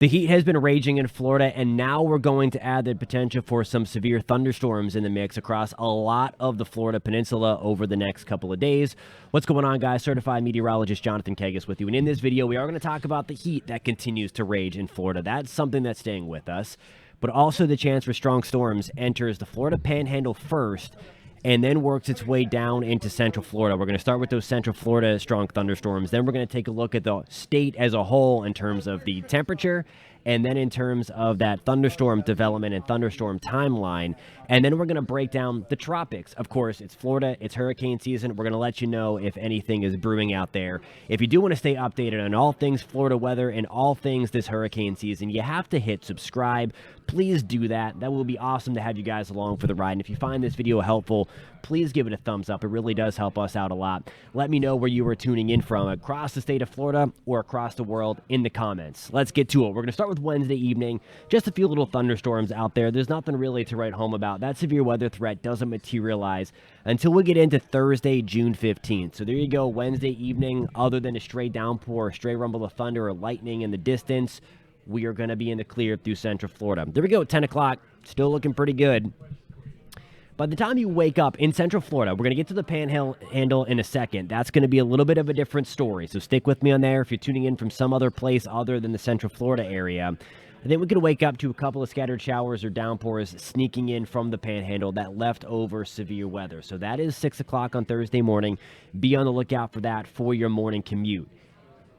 The heat has been raging in Florida, and now we're going to add the potential for some severe thunderstorms in the mix across a lot of the Florida Peninsula over the next couple of days. What's going on, guys? Certified meteorologist Jonathan Kegas with you. And in this video, we are going to talk about the heat that continues to rage in Florida. That's something that's staying with us, but also the chance for strong storms enters the Florida Panhandle first and then works its way down into Central Florida. We're going to start with those Central Florida strong thunderstorms. Then we're going to take a look at the state as a whole in terms of the temperature, and then in terms of that thunderstorm development and thunderstorm timeline. And then we're going to break down the tropics. Of course, it's Florida, it's hurricane season. We're going to let you know if anything is brewing out there. If you do want to stay updated on all things Florida weather and all things this hurricane season, you have to hit subscribe. Please do that. That will be awesome to have you guys along for the ride. And if you find this video helpful, please give it a thumbs up. It really does help us out a lot. Let me know where you are tuning in from across the state of Florida or across the world in the comments. Let's get to it. We're going to start with Wednesday evening. Just a few little thunderstorms out there. There's nothing really to write home about. That severe weather threat doesn't materialize until we get into Thursday, June 15th. So there you go, Wednesday evening. Other than a stray downpour, a stray rumble of thunder or lightning in the distance, we are going to be in the clear through Central Florida. There we go, 10 o'clock. Still looking pretty good. By the time you wake up in Central Florida, we're going to get to the Panhandle in a second. That's going to be a little bit of a different story, so stick with me on there if you're tuning in from some other place other than the Central Florida area. I think we could wake up to a couple of scattered showers or downpours sneaking in from the Panhandle, that leftover severe weather. So that is 6 o'clock on Thursday morning. Be on the lookout for that for your morning commute.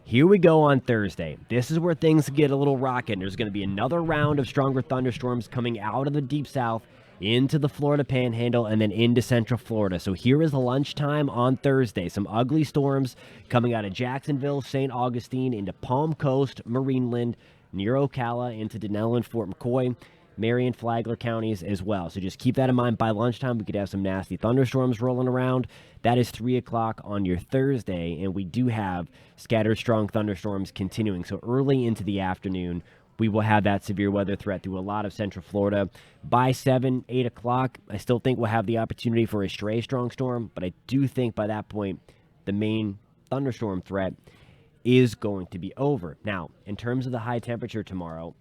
Here we go on Thursday. This is where things get a little rocking. There's going to be another round of stronger thunderstorms coming out of the deep south into the Florida Panhandle and then into Central Florida. So here is the lunchtime on Thursday. Some ugly storms coming out of Jacksonville, St. Augustine, into Palm Coast, Marineland, near Ocala, into Denellen, Fort McCoy, Marion, Flagler counties as well. So just keep that in mind. By lunchtime, we could have some nasty thunderstorms rolling around. That is 3 o'clock on your Thursday, and we do have scattered strong thunderstorms continuing. So early into the afternoon, we will have that severe weather threat through a lot of Central Florida. By 7, 8 o'clock, I still think we'll have the opportunity for a stray strong storm, but I do think by that point, the main thunderstorm threat is going to be over. Now, in terms of the high temperature tomorrow,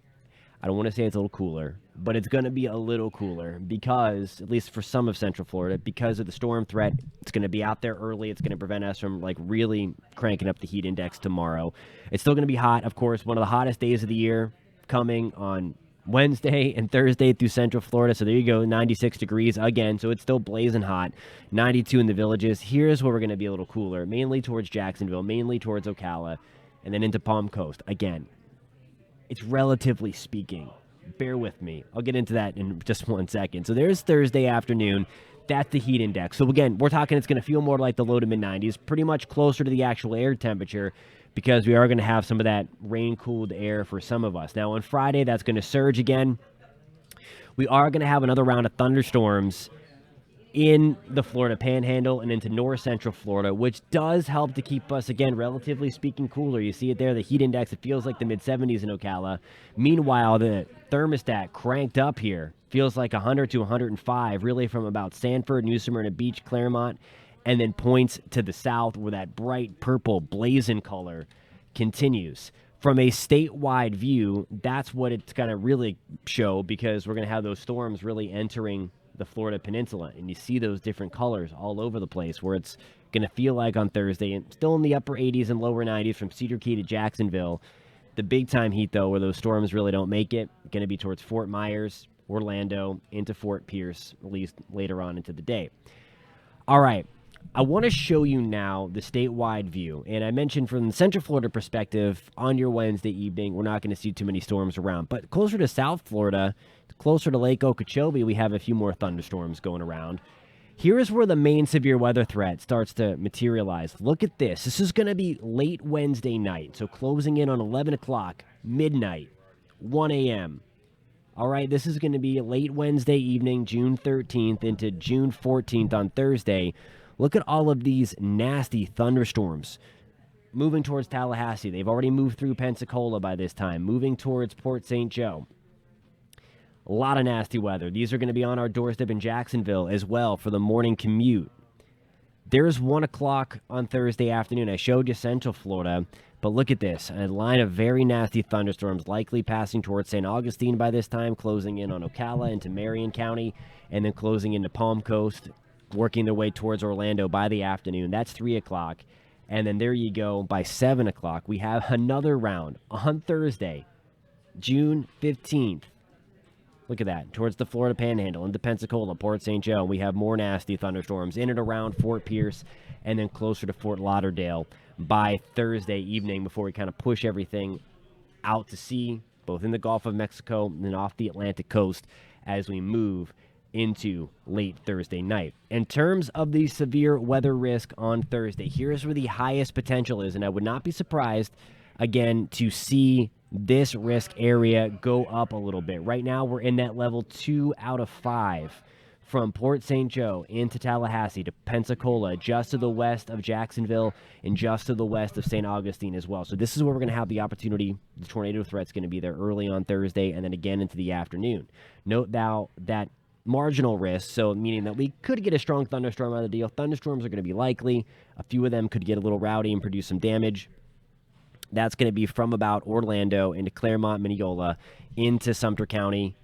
I don't want to say it's a little cooler, but it's going to be a little cooler because, at least for some of Central Florida, because of the storm threat, it's going to be out there early. It's going to prevent us from really cranking up the heat index tomorrow. It's still going to be hot, of course, one of the hottest days of the year coming on Wednesday and Thursday through Central Florida. So there you go, 96 degrees again. So it's still blazing hot. 92 in the villages. Here's where we're going to be a little cooler, mainly towards Jacksonville, mainly towards Ocala, and then into Palm Coast. Again, it's relatively speaking. Bear with me. I'll get into that in just 1 second. So there's Thursday afternoon. That's the heat index. So again, we're talking it's going to feel more like the low to mid-90s, pretty much closer to the actual air temperature, because we are going to have some of that rain-cooled air for some of us. Now, on Friday, that's going to surge again. We are going to have another round of thunderstorms in the Florida Panhandle and into north central Florida, which does help to keep us, again, relatively speaking, cooler. You see it there, the heat index, it feels like the mid-70s in Ocala. Meanwhile, the thermostat cranked up here. Feels like 100 to 105, really from about Sanford, New Smyrna Beach, Claremont, and then points to the south where that bright purple blazing color continues. From a statewide view, that's what it's going to really show, because we're going to have those storms really entering the Florida Peninsula, and you see those different colors all over the place, where it's going to feel like on Thursday, and still in the upper 80s and lower 90s from Cedar Key to Jacksonville. The big-time heat, though, where those storms really don't make it, going to be towards Fort Myers, Orlando, into Fort Pierce, at least later on into the day. All right. I want to show you now the statewide view, and I mentioned from the Central Florida perspective, on your Wednesday evening, we're not going to see too many storms around, but closer to South Florida, closer to Lake Okeechobee, we have a few more thunderstorms going around. Here is where the main severe weather threat starts to materialize. Look at this. This is going to be late Wednesday night, so closing in on 11 o'clock, midnight, 1 a.m. All right, this is going to be late Wednesday evening, June 13th into June 14th on Thursday. Look at all of these nasty thunderstorms moving towards Tallahassee. They've already moved through Pensacola by this time, moving towards Port St. Joe. A lot of nasty weather. These are going to be on our doorstep in Jacksonville as well for the morning commute. There's 1 o'clock on Thursday afternoon. I showed you Central Florida, but look at this. A line of very nasty thunderstorms likely passing towards St. Augustine by this time, closing in on Ocala into Marion County, and then closing into Palm Coast, working their way towards Orlando by the afternoon. That's 3 o'clock. And then there you go. By 7 o'clock, we have another round on Thursday, June 15th. Look at that. Towards the Florida Panhandle, into Pensacola, Port St. Joe. We have more nasty thunderstorms in and around Fort Pierce and then closer to Fort Lauderdale by Thursday evening before we kind of push everything out to sea, both in the Gulf of Mexico and then off the Atlantic coast as we move into late Thursday night. In terms of the severe weather risk on Thursday, here's where the highest potential is, and I would not be surprised, again, to see this risk area go up a little bit. Right now, we're in that level 2 out of 5 from Port St. Joe into Tallahassee to Pensacola, just to the west of Jacksonville and just to the west of St. Augustine as well. So this is where we're going to have the opportunity. The tornado threat's going to be there early on Thursday and then again into the afternoon. Note now that marginal risk, so meaning that we could get a strong thunderstorm out of the deal. Thunderstorms are going to be likely. A few of them could get a little rowdy and produce some damage. That's going to be from about Orlando into Claremont, Mineola, into Sumter County,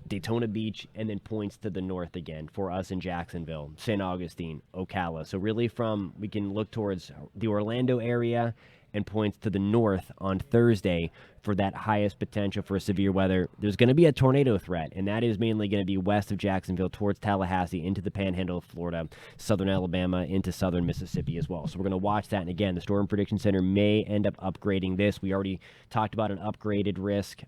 Daytona Beach, and then points to the north again for us in Jacksonville, St. Augustine, Ocala. So really we can look towards the Orlando area and points to the north on Thursday for that highest potential for severe weather. There's going to be a tornado threat, and that is mainly going to be west of Jacksonville towards Tallahassee into the Panhandle of Florida, southern Alabama, into southern Mississippi as well. So we're going to watch that. And again, the Storm Prediction Center may end up upgrading this. We already talked about an upgraded risk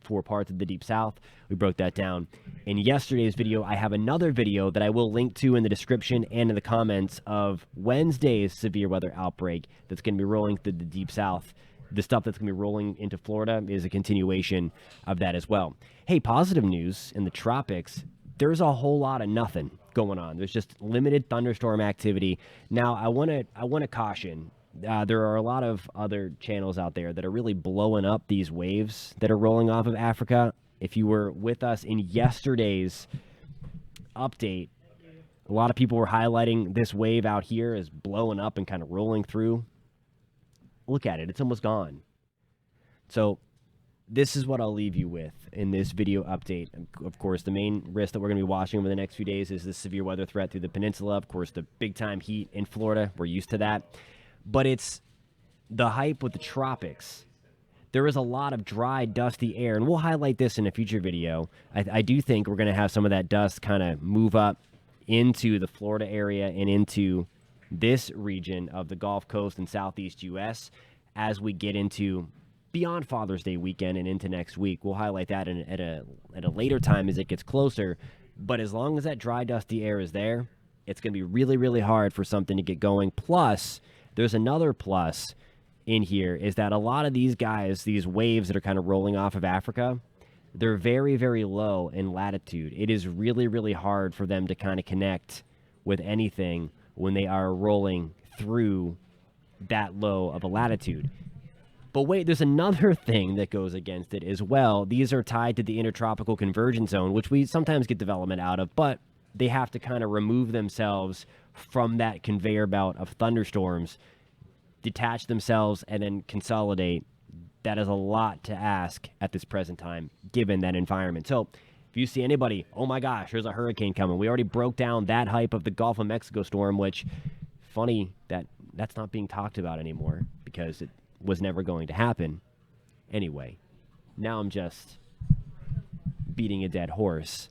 for parts of the Deep South. We broke that down in yesterday's video. I have another video that I will link to in the description and in the comments of Wednesday's severe weather outbreak that's going to be rolling through the Deep South. The stuff that's going to be rolling into Florida is a continuation of that as well. Hey, positive news in the tropics. There's a whole lot of nothing going on. There's just limited thunderstorm activity. Now, I want to caution. There are a lot of other channels out there that are really blowing up these waves that are rolling off of Africa. If you were with us in yesterday's update, a lot of people were highlighting this wave out here as blowing up and kind of rolling through. Look at it. It's almost gone. So this is what I'll leave you with in this video update. Of course, the main risk that we're going to be watching over the next few days is the severe weather threat through the peninsula. Of course, the big-time heat in Florida. We're used to that. But it's the hype with the tropics. There is a lot of dry, dusty air, and we'll highlight this in a future video. I do think we're going to have some of that dust kind of move up into the Florida area and into this region of the Gulf Coast and Southeast U.S. as we get into beyond Father's Day weekend and into next week. We'll highlight that at a later time as it gets closer. But as long as that dry, dusty air is there, it's going to be really, really hard for something to get going. Plus, there's another plus in here is that a lot of these guys, these waves that are kind of rolling off of Africa, they're very, very low in latitude. It is really, really hard for them to kind of connect with anything when they are rolling through that low of a latitude. But wait, there's another thing that goes against it as well. These are tied to the intertropical convergence zone, which we sometimes get development out of, but they have to kind of remove themselves from that conveyor belt of thunderstorms, detach themselves, and then consolidate. That is a lot to ask at this present time, given that environment. So if you see anybody, oh my gosh, there's a hurricane coming. We already broke down that hype of the Gulf of Mexico storm, which, funny that that's not being talked about anymore because it was never going to happen. Anyway, now I'm just beating a dead horse.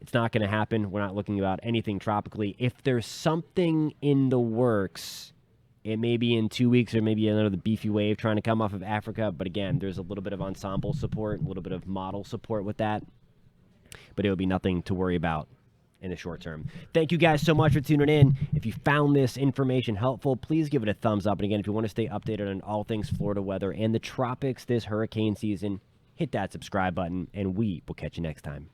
It's not going to happen. We're not looking about anything tropically. If there's something in the works, it may be in 2 weeks or maybe another beefy wave trying to come off of Africa. But again, there's a little bit of ensemble support, a little bit of model support with that. But it would be nothing to worry about in the short term. Thank you guys so much for tuning in. If you found this information helpful, please give it a thumbs up. And again, if you want to stay updated on all things Florida weather and the tropics this hurricane season, hit that subscribe button, and we will catch you next time.